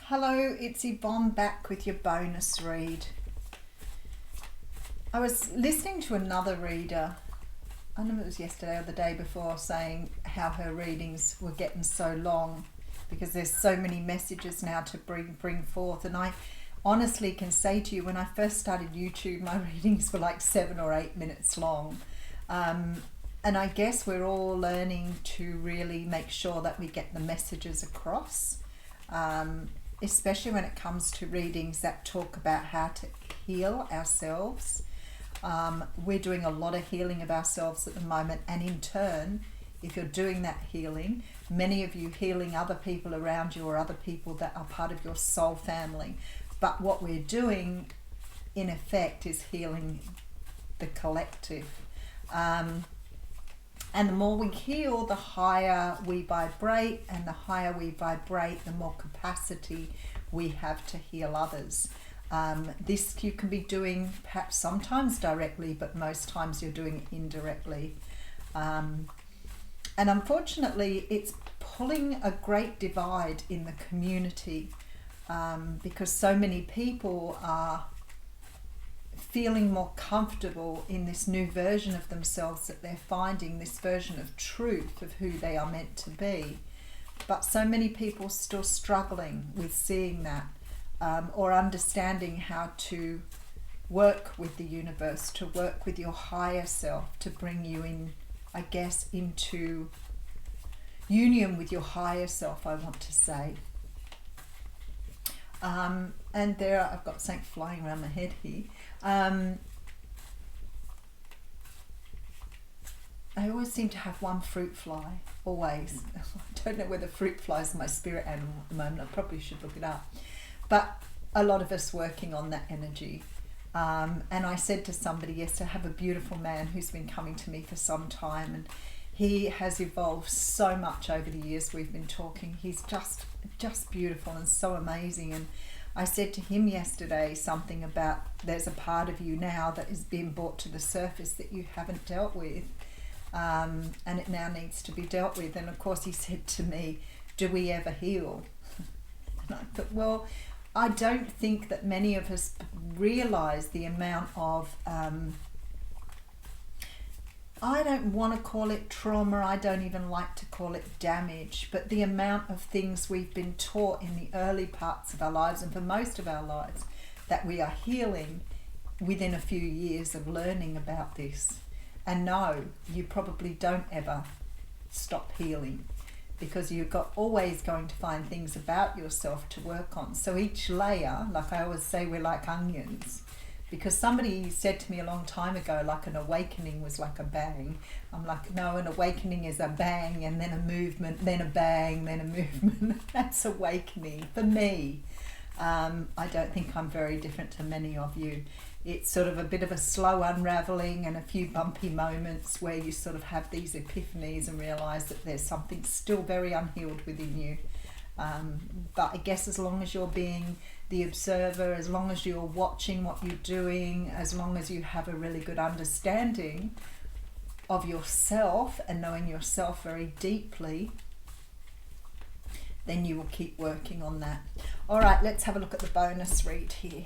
Hello, it's Yvonne back with your bonus read. I was listening to another reader, I don't know if it was yesterday or the day before, saying how her readings were getting so long because there's so many messages now to bring forth. And I honestly can say to you, when I first started YouTube, my readings were like 7 or 8 minutes long. And I guess we're all learning to really make sure that we get the messages across. Especially when it comes to readings that talk about how to heal ourselves. We're doing a lot of healing of ourselves at the moment, and in turn, if you're doing that healing, many of you healing other people around you or other people that are part of your soul family. But what we're doing, in effect, is healing the collective. And the more we heal, the higher we vibrate, and the higher we vibrate, the more capacity we have to heal others. This you can be doing perhaps sometimes directly, but most times you're doing it indirectly. And unfortunately, it's pulling a great divide in the community because so many people are feeling more comfortable in this new version of themselves that they're finding, this version of truth of who they are meant to be. But so many people still struggling with seeing that or understanding how to work with the universe, to work with your higher self, to bring you in, I guess, into union with your higher self, I want to say. And there, I've got something flying around my head here. I always seem to have one fruit fly, always. I don't know whether fruit fly is my spirit animal at the moment. I probably should look it up. But a lot of us working on that energy. And I said to somebody yesterday, I have a beautiful man who's been coming to me for some time, and he has evolved so much over the years we've been talking. He's just beautiful and so amazing. And I said to him yesterday something about there's a part of you now that is being brought to the surface that you haven't dealt with, and it now needs to be dealt with. And of course he said to me, do we ever heal? And I thought, well, I don't think that many of us realise the amount of I don't want to call it trauma, I don't even like to call it damage, but the amount of things we've been taught in the early parts of our lives, and for most of our lives, that we are healing within a few years of learning about this. And no, you probably don't ever stop healing, because you've always going to find things about yourself to work on. So each layer, like I always say, we're like onions. Because somebody said to me a long time ago, like an awakening was like a bang. I'm like, no, an awakening is a bang and then a movement, then a bang, then a movement. That's awakening for me. I don't think I'm very different to many of you. It's sort of a bit of a slow unraveling and a few bumpy moments where you sort of have these epiphanies and realise that there's something still very unhealed within you. But I guess as long as you're being the observer, as long as you're watching what you're doing, as long as you have a really good understanding of yourself and knowing yourself very deeply, then you will keep working on that. All right, let's have a look at the bonus read here.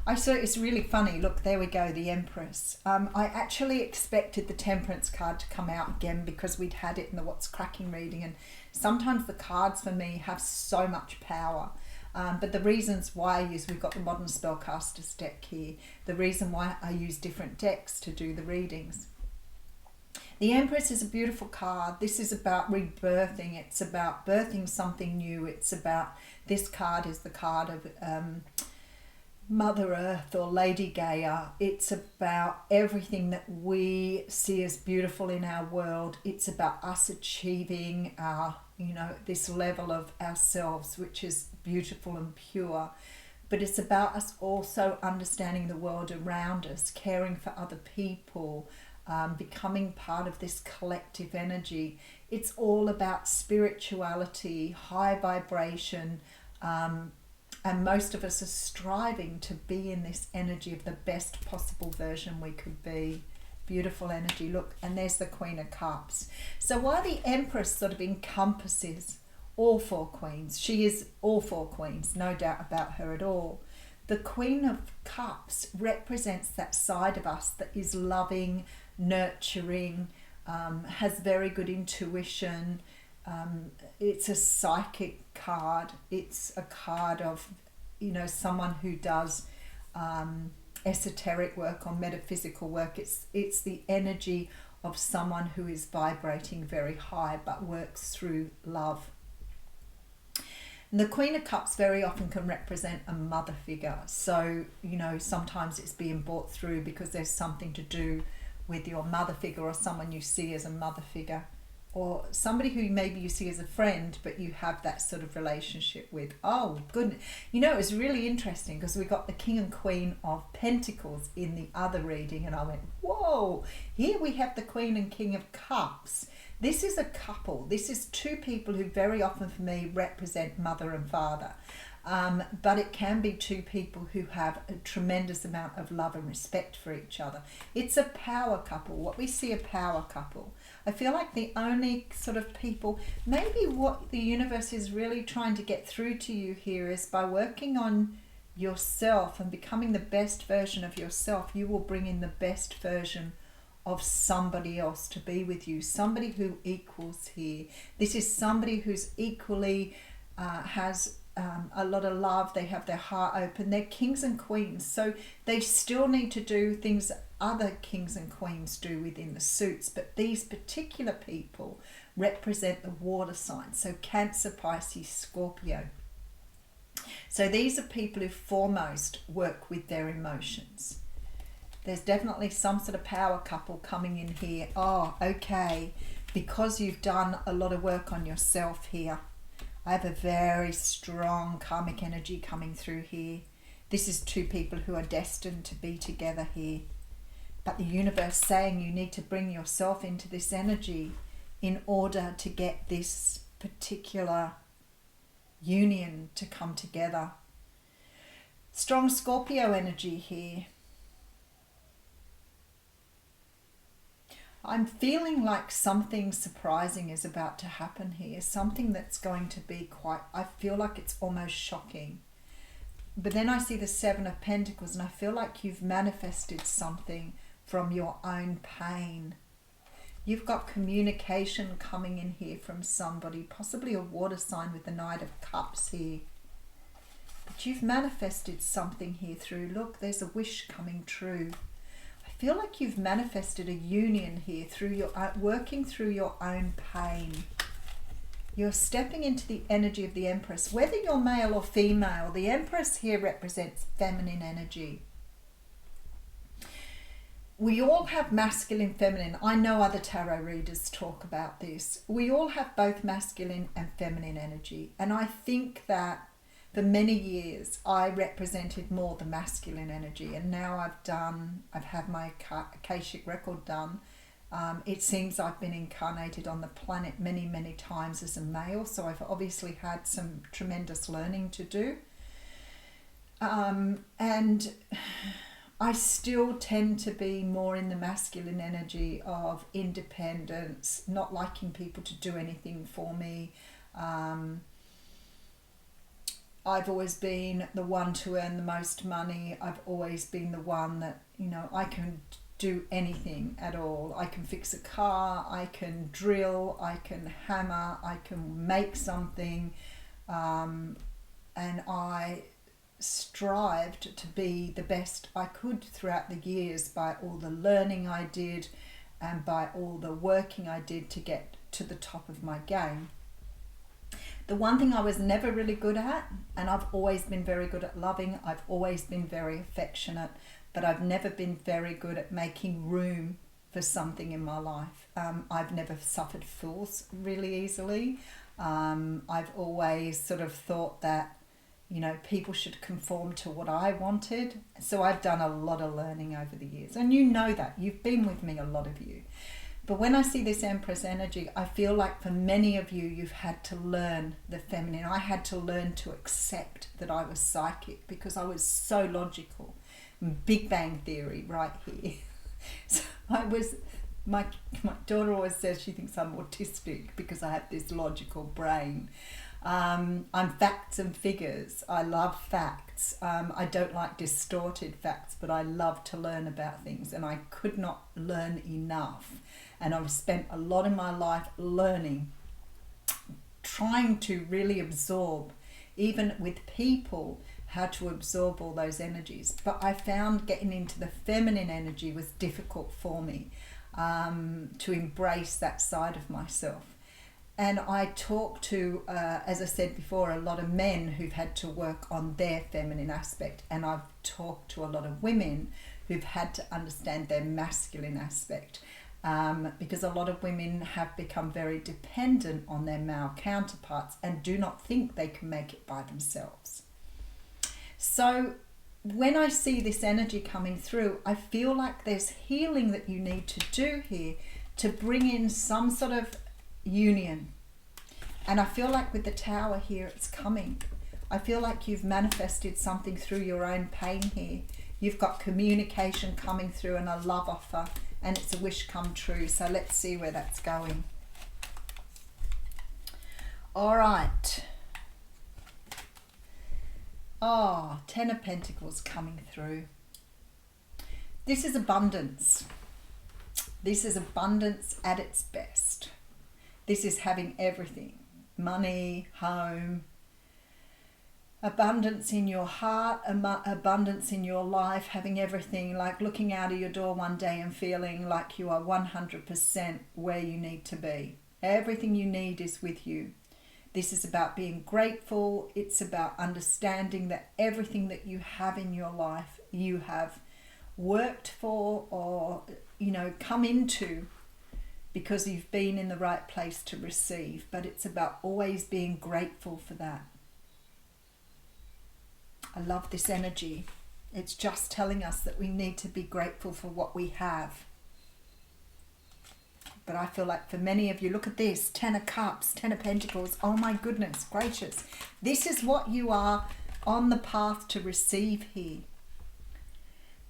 I saw it's really funny. Look, there we go, the Empress. I actually expected the Temperance card to come out again because we'd had it in the What's Cracking reading, and sometimes the cards for me have so much power. But the reasons why I use, we've got the Modern Spellcasters deck here, the reason why I use different decks to do the readings. The Empress is a beautiful card. This is about rebirthing. It's about birthing something new. It's about, this card is the card of Mother Earth or Lady Gaia. It's about everything that we see as beautiful in our world. It's about us achieving our, this level of ourselves, which is beautiful and pure. But it's about us also understanding the world around us, caring for other people, becoming part of this collective energy. It's all about spirituality, high vibration, and most of us are striving to be in this energy of the best possible version we could be. Beautiful energy. Look, and there's the Queen of Cups. So while the Empress sort of encompasses all four queens. She is all four queens, no doubt about her at all. The Queen of Cups represents that side of us that is loving, nurturing, has very good intuition. It's a psychic card. It's a card of, someone who does esoteric work or metaphysical work. It's the energy of someone who is vibrating very high but works through love. And the Queen of Cups very often can represent a mother figure. So, sometimes it's being brought through because there's something to do with your mother figure, or someone you see as a mother figure, or somebody who maybe you see as a friend but you have that sort of relationship with. Oh goodness, it was really interesting because we got the King and Queen of Pentacles in the other reading, and I went, whoa, here we have the Queen and King of Cups. This is a couple. This is two people who very often for me represent mother and father. But it can be two people who have a tremendous amount of love and respect for each other. It's a power couple. What we see, a power couple. I feel like the only sort of people, maybe what the universe is really trying to get through to you here is by working on yourself and becoming the best version of yourself, you will bring in the best version of somebody else to be with you, somebody who equals here. This is somebody who's equally has a lot of love. They have their heart open. They're kings and queens, so they still need to do things other kings and queens do within the suits, but these particular people represent the water signs, so Cancer, Pisces, Scorpio. So these are people who foremost work with their emotions. There's definitely some sort of power couple coming in here. Oh, okay, because you've done a lot of work on yourself here. I have a very strong karmic energy coming through here. This is two people who are destined to be together here. But the universe saying you need to bring yourself into this energy in order to get this particular union to come together. Strong Scorpio energy here. I'm feeling like something surprising is about to happen here. Something that's going to be I feel like it's almost shocking. But then I see the Seven of Pentacles and I feel like you've manifested something from your own pain. You've got communication coming in here from somebody, possibly a water sign with the Knight of Cups here. But you've manifested something here through, look, there's a wish coming true. I feel like you've manifested a union here through your working through your own pain. You're stepping into the energy of the Empress. Whether you're male or female, the Empress here represents feminine energy. We all have masculine, feminine. I know other tarot readers talk about this. We all have both masculine and feminine energy. And I think that for many years I represented more the masculine energy, and now I've had my Akashic record done. It seems I've been incarnated on the planet many, many times as a male, so I've obviously had some tremendous learning to do. And I still tend to be more in the masculine energy of independence, not liking people to do anything for me. I've always been the one to earn the most money. I've always been the one that, I can do anything at all. I can fix a car, I can drill, I can hammer, I can make something. And I strived to be the best I could throughout the years by all the learning I did and by all the working I did to get to the top of my game. The one thing I was never really good at, and I've always been very good at loving, I've always been very affectionate, but I've never been very good at making room for something in my life. I've never suffered fools really easily. I've always sort of thought that, people should conform to what I wanted. So I've done a lot of learning over the years. And you know that. You've been with me, a lot of you. But when I see this Empress energy, I feel like for many of you, you've had to learn the feminine. I had to learn to accept that I was psychic because I was so logical. Big Bang Theory right here. So my daughter always says she thinks I'm autistic because I have this logical brain. I'm facts and figures. I love facts. I don't like distorted facts, but I love to learn about things, and I could not learn enough. And I've spent a lot in my life learning, trying to really absorb, even with people, how to absorb all those energies. But I found getting into the feminine energy was difficult for me, to embrace that side of myself. And I talk to, as I said before, a lot of men who've had to work on their feminine aspect, and I've talked to a lot of women who've had to understand their masculine aspect, because a lot of women have become very dependent on their male counterparts and do not think they can make it by themselves. So when I see this energy coming through, I feel like there's healing that you need to do here to bring in some sort of union. And I feel like with the Tower here, it's coming. I feel like you've manifested something through your own pain here. You've got communication coming through and a love offer, and it's a wish come true. So let's see where that's going. All right. Oh, Ten of Pentacles coming through. This is abundance. This is abundance at its best. This is having everything. Money, home, abundance in your heart, abundance in your life, having everything, like looking out of your door one day and feeling like you are 100% where you need to be. Everything you need is with you. This is about being grateful. It's about understanding that everything that you have in your life, you have worked for, or, come into, because you've been in the right place to receive. But it's about always being grateful for that. I love this energy. It's just telling us that we need to be grateful for what we have. But I feel like for many of you, look at this, 10 of Cups, 10 of Pentacles. Oh my goodness gracious. This is what you are on the path to receive here.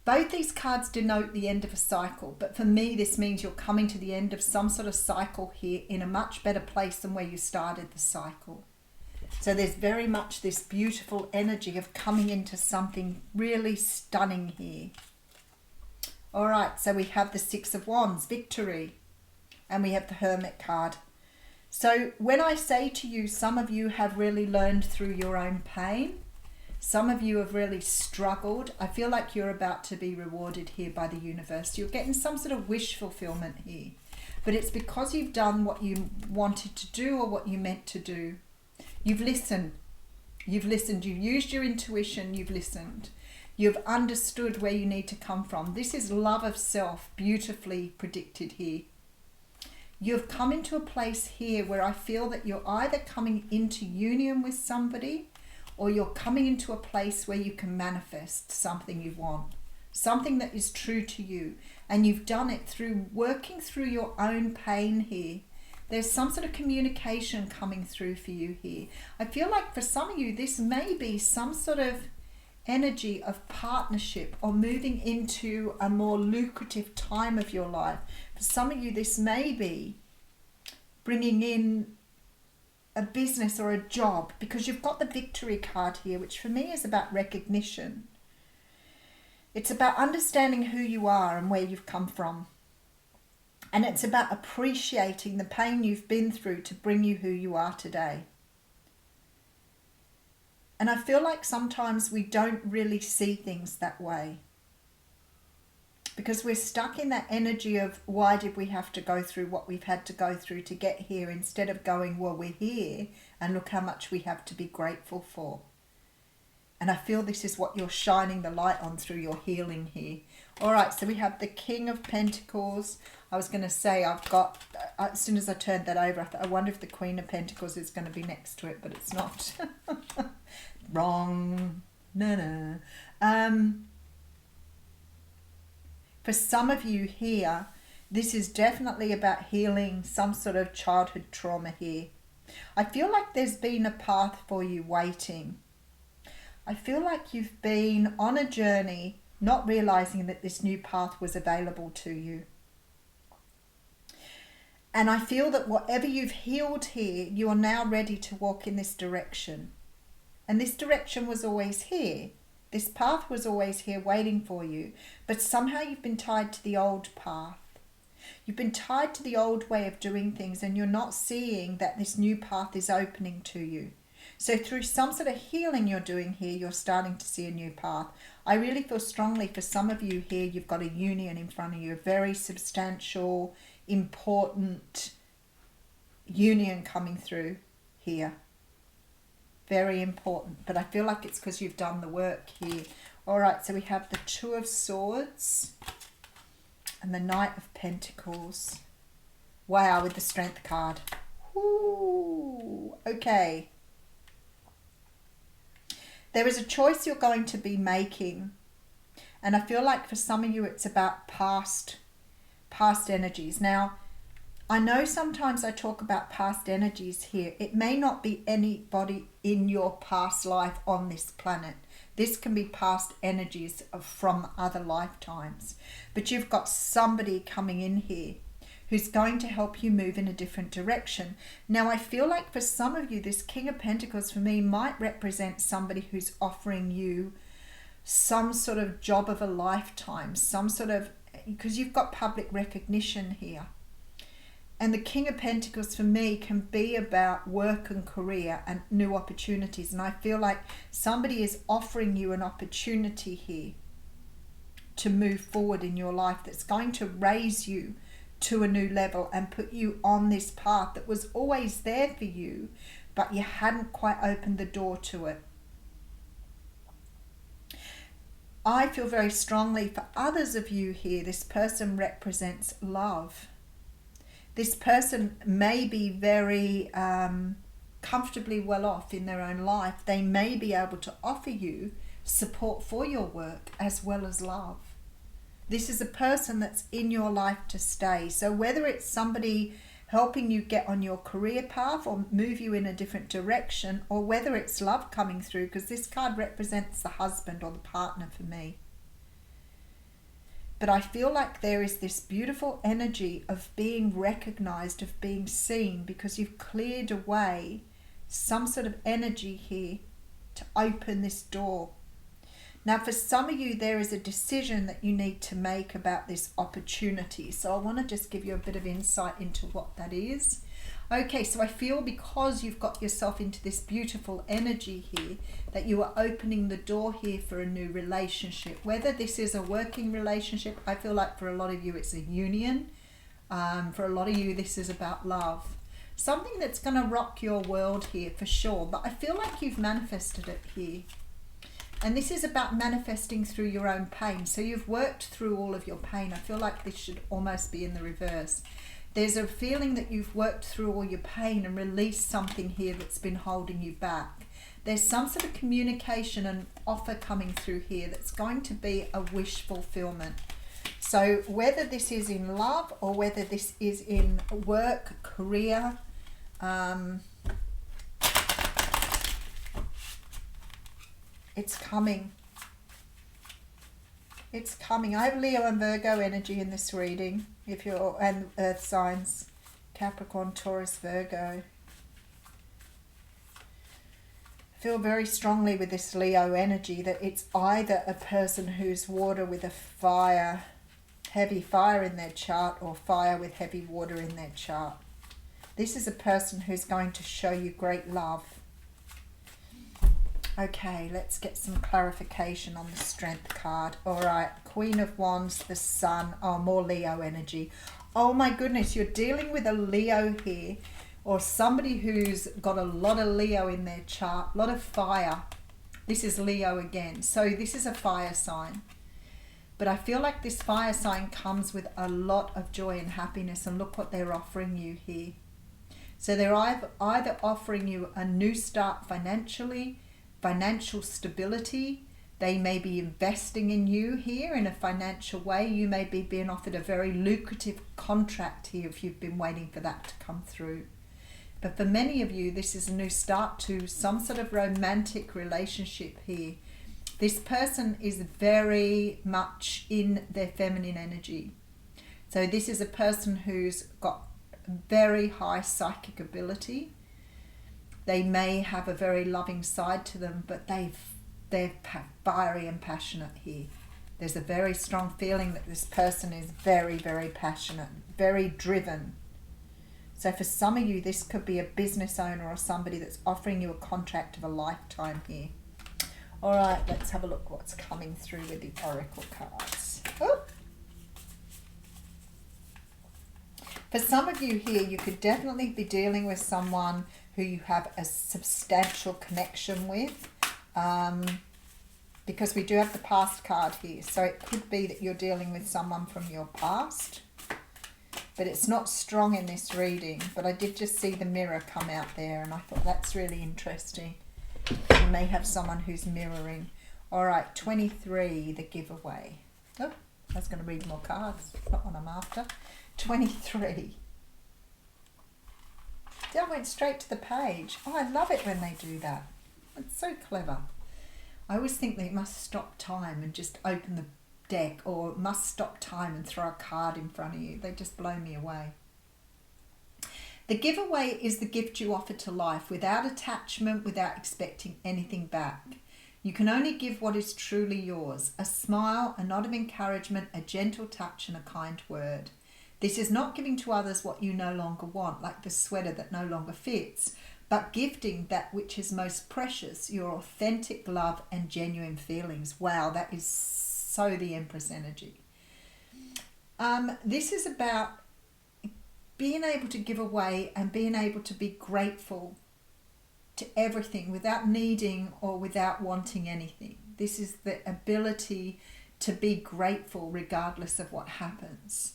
Both these cards denote the end of a cycle, but for me, this means you're coming to the end of some sort of cycle here in a much better place than where you started the cycle. So there's very much this beautiful energy of coming into something really stunning here. All right, so we have the Six of Wands, victory, and we have the Hermit card. So when I say to you, some of you have really learned through your own pain. Some of you have really struggled. I feel like you're about to be rewarded here by the universe. You're getting some sort of wish fulfillment here. But it's because you've done what you wanted to do or what you meant to do. You've listened. You've listened. You've used your intuition. You've listened. You've understood where you need to come from. This is love of self, beautifully predicted here. You've come into a place here where I feel that you're either coming into union with somebody, or you're coming into a place where you can manifest something you want, something that is true to you. And you've done it through working through your own pain here. There's some sort of communication coming through for you here. I feel like for some of you, this may be some sort of energy of partnership or moving into a more lucrative time of your life. For some of you, this may be bringing in a business or a job, because you've got the victory card here, which for me is about recognition. It's about understanding who you are and where you've come from. And it's about appreciating the pain you've been through to bring you who you are today. And I feel like sometimes we don't really see things that way, because we're stuck in that energy of why did we have to go through what we've had to go through to get here, instead of going, well, we're here and look how much we have to be grateful for. And I feel this is what you're shining the light on through your healing here. All right, so we have the King of Pentacles. I was going to say, I've got, as soon as I turned that over, I wonder if the Queen of Pentacles is going to be next to it, but it's not. Wrong. No. For some of you here, this is definitely about healing some sort of childhood trauma here. I feel like there's been a path for you waiting. I feel like you've been on a journey, not realizing that this new path was available to you. And I feel that whatever you've healed here, you are now ready to walk in this direction. And this direction was always here. This path was always here waiting for you. But somehow you've been tied to the old path. You've been tied to the old way of doing things, and you're not seeing that this new path is opening to you. So through some sort of healing you're doing here, you're starting to see a new path. I really feel strongly for some of you here, you've got a union in front of you, a very substantial, important union coming through here. Very important. But I feel like it's because you've done the work here. All right, so we have the Two of Swords and the Knight of Pentacles. Wow, with the Strength card. Ooh, okay. There is a choice you're going to be making. And I feel like for some of you it's about past energies. Now, I know sometimes I talk about past energies here. It may not be anybody in your past life on this planet. This can be past energies from other lifetimes. But you've got somebody coming in here who's going to help you move in a different direction. Now, I feel like for some of you, this King of Pentacles for me might represent somebody who's offering you some sort of job of a lifetime, some sort of, because you've got public recognition here. And the King of Pentacles for me can be about work and career and new opportunities. And I feel like somebody is offering you an opportunity here to move forward in your life that's going to raise you to a new level and put you on this path that was always there for you, but you hadn't quite opened the door to it. I feel very strongly for others of you here, this person represents love. This person may be very comfortably well off in their own life. They may be able to offer you support for your work as well as love. This is a person that's in your life to stay. So whether it's somebody helping you get on your career path or move you in a different direction, or whether it's love coming through, because this card represents the husband or the partner for me. But I feel like there is this beautiful energy of being recognized, of being seen, because you've cleared away some sort of energy here to open this door. Now, for some of you, there is a decision that you need to make about this opportunity. So I want to just give you a bit of insight into what that is. Okay, so I feel because you've got yourself into this beautiful energy here, that you are opening the door here for a new relationship. Whether this is a working relationship, I feel like for a lot of you it's a union. For a lot of you, this is about love. Something that's going to rock your world here for sure. But I feel like you've manifested it here. And this is about manifesting through your own pain. So you've worked through all of your pain. I feel like this should almost be in the reverse. There's a feeling that you've worked through all your pain and released something here that's been holding you back. There's some sort of communication and offer coming through here that's going to be a wish fulfillment. So whether this is in love or whether this is in work, career, it's coming. It's coming. I have Leo and Virgo energy in this reading. If you're, and earth signs, Capricorn, Taurus, Virgo. I feel very strongly with this Leo energy that it's either a person who's water with a fire, heavy fire in their chart, or fire with heavy water in their chart. This is a person who's going to show you great love. Okay, let's get some clarification on the Strength card. All right, Queen of Wands, the Sun. Oh, more Leo energy. Oh my goodness, you're dealing with a Leo here, or somebody who's got a lot of Leo in their chart, a lot of fire. This is Leo again. So this is a fire sign. But I feel like this fire sign comes with a lot of joy and happiness, and look what they're offering you here. So they're either offering you a new start financially, financial stability. They may be investing in you here in a financial way. You may be being offered a very lucrative contract here if you've been waiting for that to come through. But for many of you, this is a new start to some sort of romantic relationship here. This person is very much in their feminine energy. So this is a person who's got very high psychic ability. They may have a very loving side to them, but they're fiery and passionate here. There's a very strong feeling that this person is very, very passionate, very driven. So for some of you, this could be a business owner or somebody that's offering you a contract of a lifetime here. All right, let's have a look what's coming through with the oracle cards. Oh. For some of you here, you could definitely be dealing with someone who you have a substantial connection with, because we do have the past card here. So it could be that you're dealing with someone from your past, but it's not strong in this reading. But I did just see the mirror come out there, and I thought that's really interesting. You may have someone who's mirroring. All right, 23, the giveaway. Oh, I was going to read more cards, not what I'm after. 23. That went straight to the page. Oh, I love it when they do that. It's so clever. I always think they must stop time and just open the deck, or must stop time and throw a card in front of you. They just blow me away. The giveaway is the gift you offer to life without attachment, without expecting anything back. You can only give what is truly yours: a smile, a nod of encouragement, a gentle touch, and a kind word. This is not giving to others what you no longer want, like the sweater that no longer fits, but gifting that which is most precious, your authentic love and genuine feelings. Wow, that is so the Empress energy. This is about being able to give away and being able to be grateful to everything without needing or without wanting anything. This is the ability to be grateful regardless of what happens.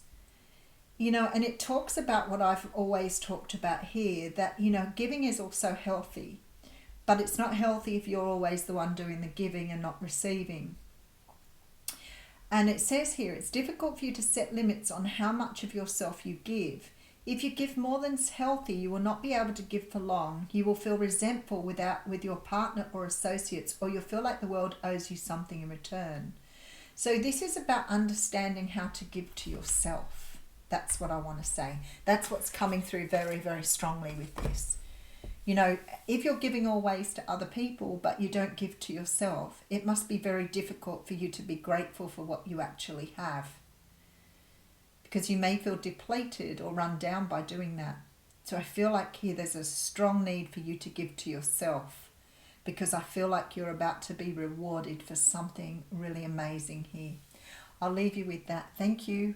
You know, and it talks about what I've always talked about here, that, you know, giving is also healthy, but it's not healthy if you're always the one doing the giving and not receiving. And it says here, it's difficult for you to set limits on how much of yourself you give. If you give more than's healthy, you will not be able to give for long. You will feel resentful with your partner or associates, or you'll feel like the world owes you something in return. So this is about understanding how to give to yourself. That's what I want to say. That's what's coming through very, very strongly with this. You know, if you're giving always to other people, but you don't give to yourself, it must be very difficult for you to be grateful for what you actually have, because you may feel depleted or run down by doing that. So I feel like here there's a strong need for you to give to yourself, because I feel like you're about to be rewarded for something really amazing here. I'll leave you with that. Thank you.